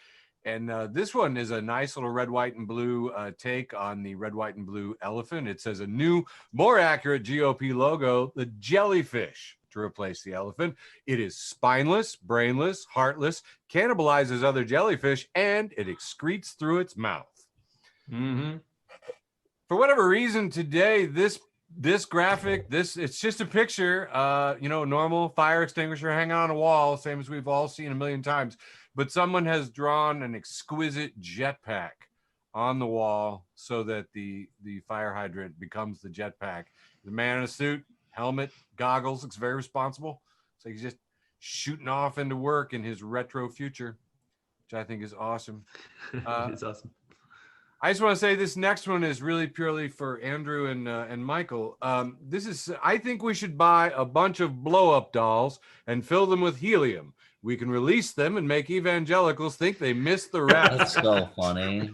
And this one is a nice little red, white, and blue take on the red, white, and blue elephant. It says a new, more accurate GOP logo, the jellyfish, to replace the elephant. It is spineless, brainless, heartless, cannibalizes other jellyfish, and it excretes through its mouth. Mm-hmm. For whatever reason today, this graphic, it's just a picture, normal fire extinguisher hanging on a wall, same as we've all seen a million times. But someone has drawn an exquisite jetpack on the wall so that the fire hydrant becomes the jetpack. The man in a suit, helmet, goggles, looks very responsible. So he's just shooting off into work in his retro future, which I think is awesome. It's awesome. I just want to say this next one is really purely for Andrew and Michael. I think we should buy a bunch of blow-up dolls and fill them with helium. We can release them and make evangelicals think they missed the rat. That's so funny.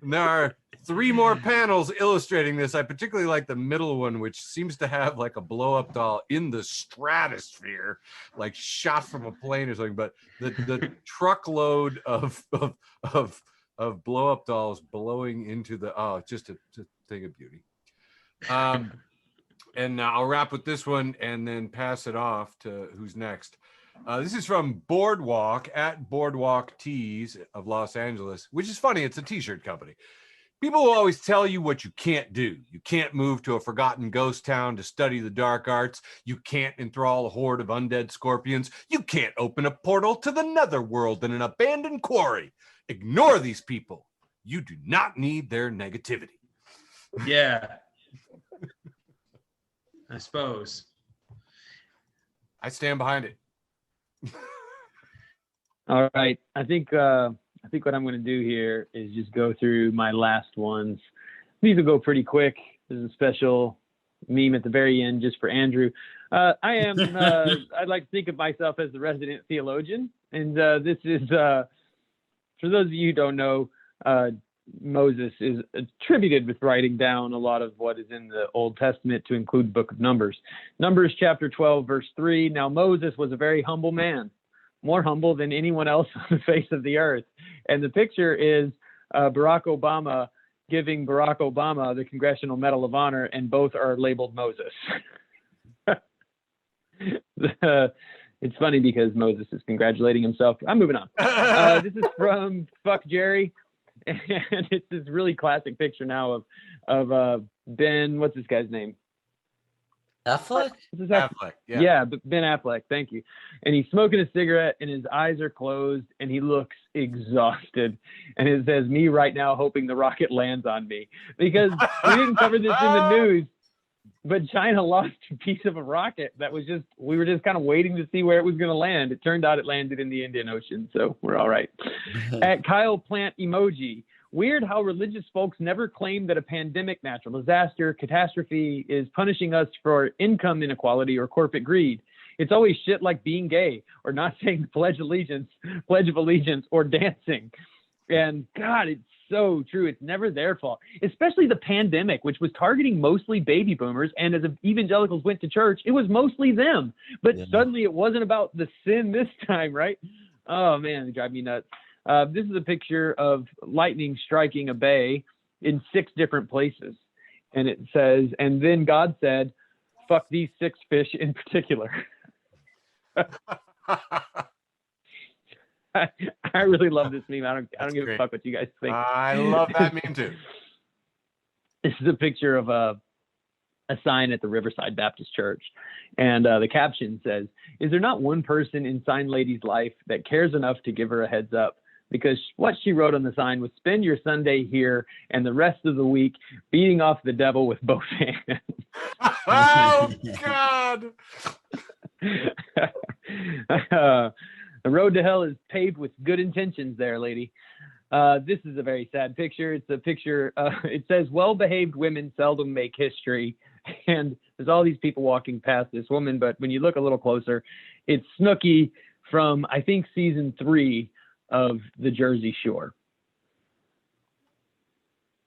And there are 3 more panels illustrating this. I particularly like the middle one, which seems to have like a blow-up doll in the stratosphere, like shot from a plane or something. But the truckload of blow-up dolls blowing into the just a thing of beauty. And I'll wrap with this one and then pass it off to who's next. This is from Boardwalk at Boardwalk Tees of Los Angeles, which is funny. It's a t-shirt company. People will always tell you what you can't do. You can't move to a forgotten ghost town to study the dark arts. You can't enthrall a horde of undead scorpions. You can't open a portal to the netherworld in an abandoned quarry. Ignore these people. You do not need their negativity. Yeah. I suppose. I stand behind it. All right. I think what I'm going to do here is just go through my last ones. These will go pretty quick. There's a special meme at the very end just for Andrew. I'd like to think of myself as the resident theologian. And this is, for those of you who don't know, Moses is attributed with writing down a lot of what is in the Old Testament to include Book of Numbers. Numbers chapter 12, verse 3. Now Moses was a very humble man, more humble than anyone else on the face of the earth. And the picture is Barack Obama giving Barack Obama the Congressional Medal of Honor, and both are labeled Moses. It's funny because Moses is congratulating himself. I'm moving on. This is from Fuck Jerry. And it's this really classic picture now of Ben, what's this guy's name? Affleck? Affleck, yeah. Yeah, Ben Affleck, thank you. And he's smoking a cigarette and his eyes are closed and he looks exhausted. And it says, me right now hoping the rocket lands on me. Because we didn't cover this in the news, but China lost a piece of a rocket that was we were just kind of waiting to see where it was going to land. It turned out it landed in the Indian Ocean, so we're all right. At Kyle Plant Emoji, weird how religious folks never claim that a pandemic, natural disaster, catastrophe is punishing us for income inequality or corporate greed. It's always shit like being gay or not saying the Pledge of Allegiance, or dancing. And God, it's so true. It's never their fault, especially the pandemic, which was targeting mostly baby boomers. And as evangelicals went to church, it was mostly them. But suddenly it wasn't about the sin this time, right? Oh, man, it drives me nuts. This is a picture of lightning striking a bay in 6 different places. And it says, and then God said, fuck these 6 fish in particular. I really love this meme. I don't give a fuck what you guys think. I love that meme too. This is a picture of a sign at the Riverside Baptist Church. And the caption says, is there not one person in Sign Lady's life that cares enough to give her a heads up? Because what she wrote on the sign was, spend your Sunday here and the rest of the week beating off the devil with both hands. Oh, God. The road to hell is paved with good intentions there, lady. This is a very sad picture. It's a picture, it says, well-behaved women seldom make history. And there's all these people walking past this woman, but when you look a little closer, it's Snooki from, I think, season 3 of The Jersey Shore.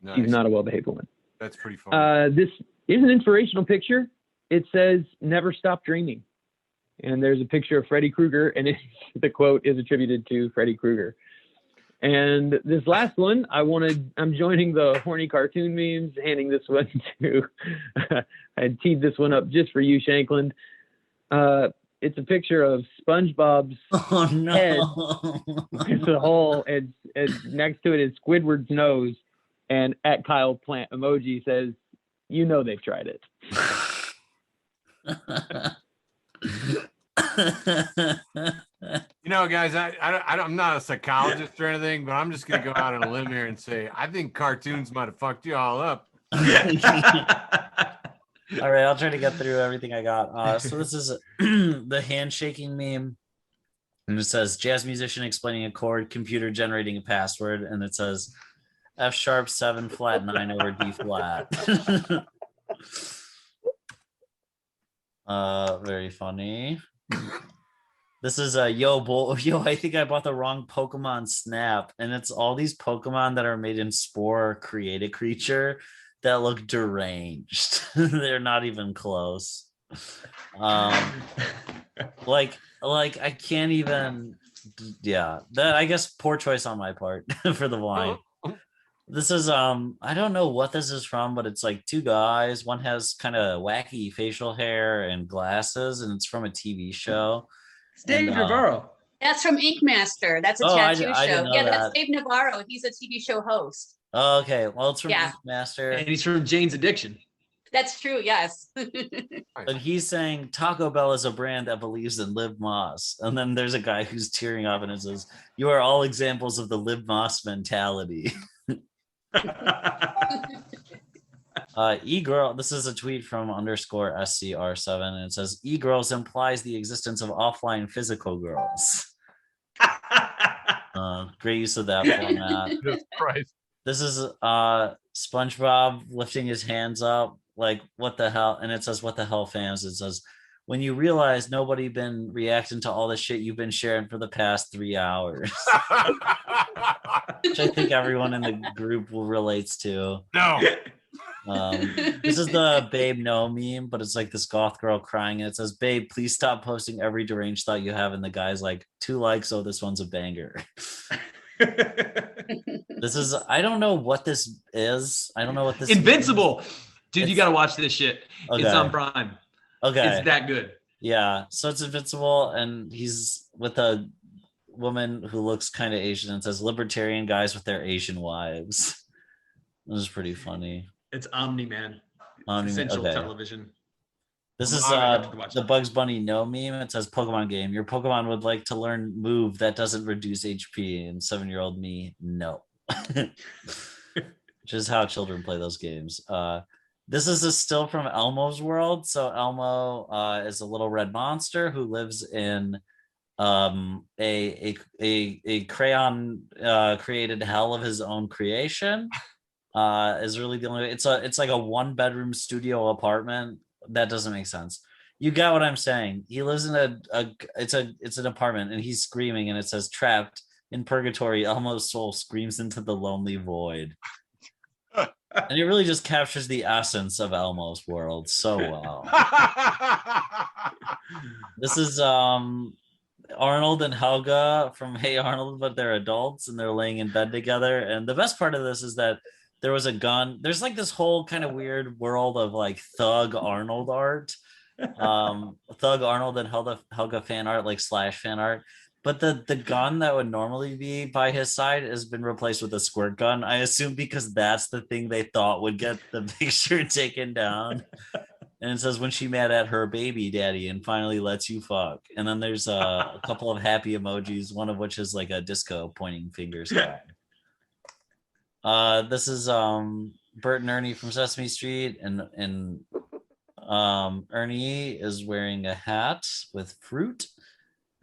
Nice. She's not a well-behaved woman. That's pretty funny. This is an inspirational picture. It says, never stop dreaming. And there's a picture of Freddy Krueger, and the quote is attributed to Freddy Krueger. And this last one, I'm joining the horny cartoon memes, handing this one to, I teed this one up just for you, Shankland. It's a picture of SpongeBob's head. It's a hole, and next to it is Squidward's nose, and at Kyle Plant emoji says, "You know they've tried it." You know, guys, I'm not a psychologist or anything, but I'm just gonna go out on a limb here and say I think cartoons might have fucked you all up. All right, I'll try to get through everything I got. So this is the handshaking meme, and it says jazz musician explaining a chord, computer generating a password, and it says F sharp 7 flat 9 over D flat. Very funny. This is a yo, I think I bought the wrong Pokemon Snap, and it's all these Pokemon that are made in Spore create a creature that look deranged. They're not even close. Like I can't even. Yeah, that I guess poor choice on my part for the line. This is I don't know what this is from, but it's like two guys. One has kind of wacky facial hair and glasses, and it's from a TV show. It's Dave Navarro. That's from Ink Master. That's a tattoo I show. didn't know Yeah, that. that's Dave Navarro. He's a TV show host. Oh, okay, well, it's from Yeah. Ink Master. And he's from Jane's Addiction. That's true. Yes. But he's saying Taco Bell is a brand that believes in Liv Moss. And then there's a guy who's tearing up and it says, "You are all examples of the Liv Moss mentality." E-girl, this is a tweet from _SCR7, and it says e-girls implies the existence of offline physical girls. Great use of that format. This is SpongeBob lifting his hands up like, what the hell? And it says, "What the hell, fans?" It says, "When you realize nobody been reacting to all the shit you've been sharing for the past 3 hours." Which I think everyone in the group will relates to. No. This is the Babe No meme, but it's like this goth girl crying, and it says, "Babe, please stop posting every deranged thought you have." And the guy's like, 2 likes, oh, this one's a banger. This is, I don't know what this is. I don't know what this Invincible. is. Dude, you got to watch this shit. Okay. It's on Prime. Okay. It's that good. Yeah. So it's Invincible, and he's with a woman who looks kind of Asian and says, "Libertarian guys with their Asian wives." This is pretty funny. It's Omni-Man. Omni-Man, Essential okay. television. This I'm is honored to watch the that. Bugs Bunny No meme. It says, "Pokemon game. Your Pokemon would like to learn move that doesn't reduce HP." And 7-year-old me, no. Which is how children play those games. This is a still from Elmo's world. So Elmo is a little red monster who lives in a crayon created hell of his own creation. Is really the only way. It's like a 1-bedroom studio apartment. That doesn't make sense. You get what I'm saying. He lives in it's an apartment, and he's screaming, and it says, "Trapped in purgatory, Elmo's soul screams into the lonely void." And it really just captures the essence of Elmo's world so well. This is Arnold and Helga from Hey Arnold, but they're adults and they're laying in bed together. And the best part of this is that there was a gun. There's like this whole kind of weird world of like Thug Arnold art. Thug Arnold and Helga fan art, like slash fan art. But the gun that would normally be by his side has been replaced with a squirt gun. I assume because that's the thing they thought would get the picture taken down. And it says, "When she mad at her baby daddy and finally lets you fuck." And then there's a couple of happy emojis, one of which is like a disco pointing fingers guy. This is Bert and Ernie from Sesame Street, and Ernie is wearing a hat with fruit.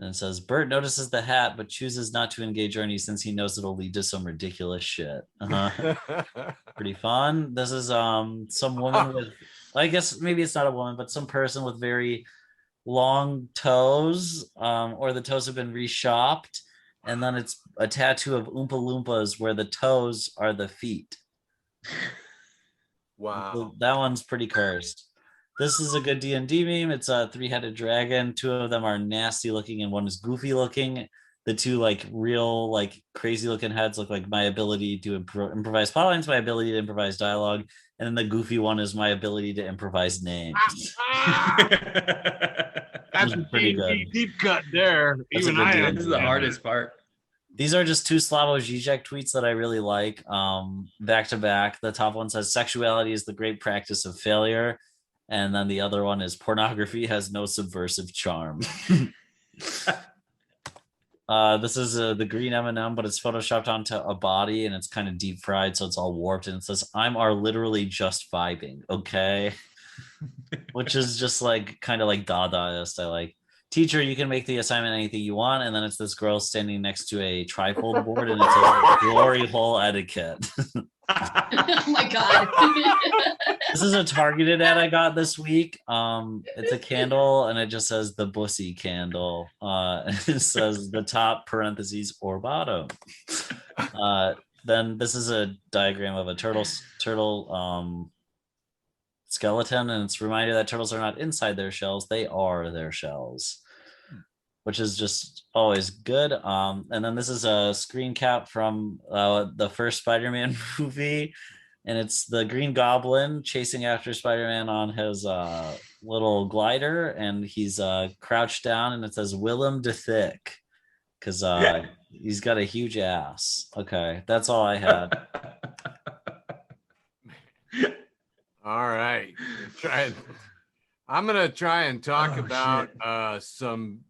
And it says, "Bert notices the hat, but chooses not to engage Ernie since he knows it'll lead to some ridiculous shit." Pretty fun. This is some woman with, I guess maybe it's not a woman, but some person with very long toes, or the toes have been reshopped. And then it's a tattoo of Oompa Loompas where the toes are the feet. Wow. So that one's pretty cursed. This is a good D&D meme. It's a 3-headed dragon. 2 of them are nasty looking and one is goofy looking. the two like real like crazy looking heads look like my ability to improvise plotlines, my ability to improvise dialogue, and then the goofy one is my ability to improvise names. That's a pretty good. deep cut there. That's Even a good I deal. am. This is the hardest part. These are just two Slavoj Žižek tweets that I really like. Back to back. The top one says sexuality is the great practice of failure. And then the other one is pornography has no subversive charm. This is the green M&M, but it's photoshopped onto a body and it's kind of deep fried, so it's all warped. And it says, "I'm are literally just vibing, okay?" Which is just like kind of like Dadaist. I like, teacher, you can make the assignment anything you want. And then it's this girl standing next to a trifold board and it's a glory hole etiquette. Oh my God. This is a targeted ad I got this week. It's a candle and it just says the bussy candle. It says the top parentheses or bottom. Then this is a diagram of a turtle skeleton, and it's a reminder that turtles are not inside their shells, they are their shells, which is just always good. And then this is a screen cap from the first Spider-Man movie, and it's the Green Goblin chasing after Spider-Man on his little glider, and he's crouched down, and it says Willem de Thick, because he's got a huge ass. Okay, that's all I had. All right. I'm going to try and talk about some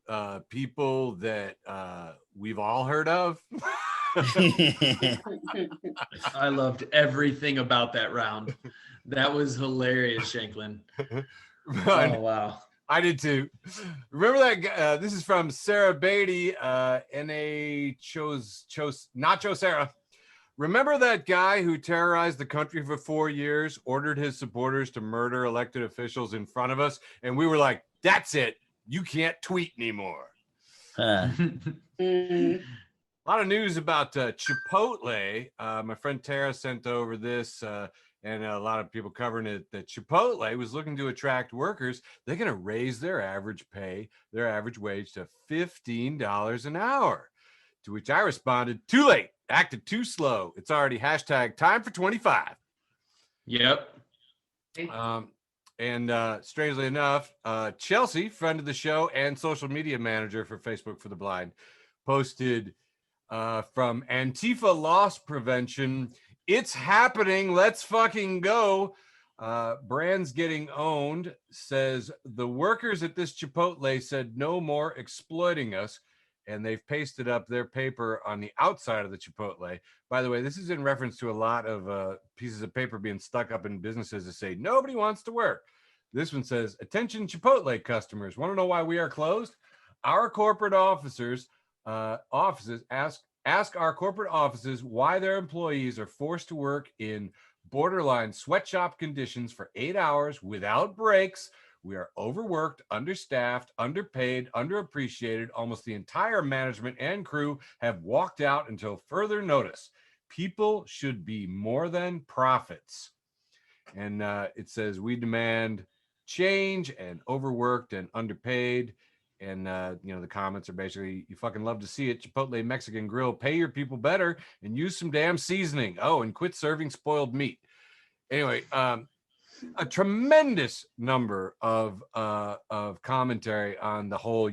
people that we've all heard of. I loved everything about that round. That was hilarious, Shanklin. Oh, wow. I did too. Remember that? This is from Sarah Beatty, N.A. Nacho Sarah. Remember that guy who terrorized the country for 4 years, ordered his supporters to murder elected officials in front of us, and we were like, that's it. You can't tweet anymore. A lot of news about Chipotle. My friend Tara sent over this, and a lot of people covering it, that Chipotle was looking to attract workers. They're going to raise their average wage to $15 an hour. To which I responded, too late. Acted too slow. It's already hashtag time for 25. Yep. And strangely enough, Chelsea, friend of the show and social media manager for Facebook for the Blind, posted from Antifa Loss Prevention, "It's happening. Let's fucking go." Brands getting owned says the workers at this Chipotle said no more exploiting us. And they've pasted up their paper on the outside of the Chipotle. By the way, this is in reference to a lot of pieces of paper being stuck up in businesses to say nobody wants to work. This one says, "Attention Chipotle customers, want to know why we are closed? Our corporate offices ask our corporate offices why their employees are forced to work in borderline sweatshop conditions for 8 hours without breaks. We are overworked, understaffed, underpaid, underappreciated. Almost the entire management and crew have walked out until further notice. People should be more than profits." And it says, "We demand change," and overworked and underpaid. And, the comments are basically, "You fucking love to see it. Chipotle Mexican Grill, pay your people better and use some damn seasoning. Oh, and quit serving spoiled meat." Anyway, a tremendous number of commentary on the whole,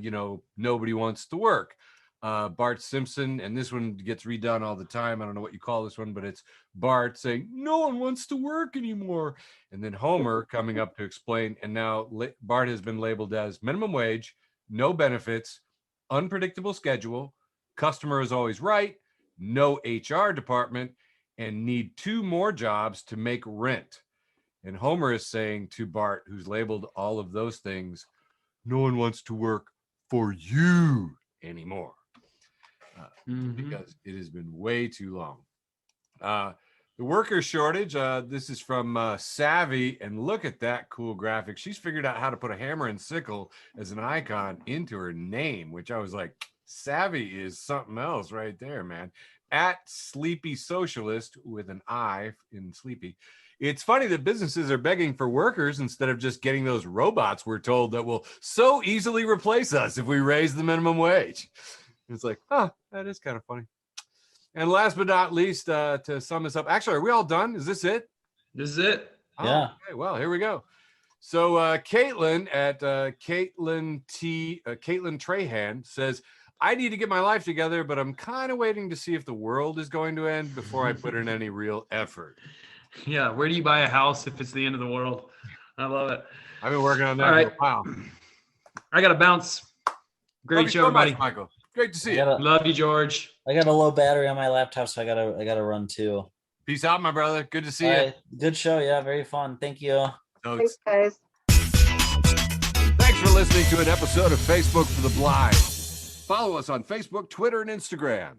nobody wants to work. Bart Simpson, and this one gets redone all the time. I don't know what you call this one, but it's Bart saying, "No one wants to work anymore." And then Homer coming up to explain. And now Bart has been labeled as minimum wage, no benefits, unpredictable schedule, customer is always right, no HR department, and need 2 more jobs to make rent. And Homer is saying to Bart, who's labeled all of those things, "No one wants to work for you anymore," because it has been way too long. The worker shortage, this is from Savvy, and look at that cool graphic. She's figured out how to put a hammer and sickle as an icon into her name, which I was like, Savvy is something else right there, man. At Sleepy Socialist with an I in Sleepy. It's funny that businesses are begging for workers instead of just getting those robots we're told that will so easily replace us if we raise the minimum wage. It's like, that is kind of funny. And last but not least, to sum this up, actually, are we all done? Is this it? This is it. Oh, Yeah. Okay, well, here we go. So Caitlin at Caitlin Trahan says, I need to get my life together, but I'm kind of waiting to see if the world is going to end before I put in any real effort. Yeah. Where do you buy a house if it's the end of the world? I love it. I've been working on that All for right. a while. I got to bounce. Great Love you show, so much, everybody. Michael. Great to see I you. got Love you, George. a low battery on my laptop, so I gotta run too. Peace out, my brother. Good to see All you. right, good show. Yeah, very fun. Thank you. Thanks. Thanks, guys. Thanks for listening to an episode of Facebook for the Blind. Follow us on Facebook, Twitter, and Instagram.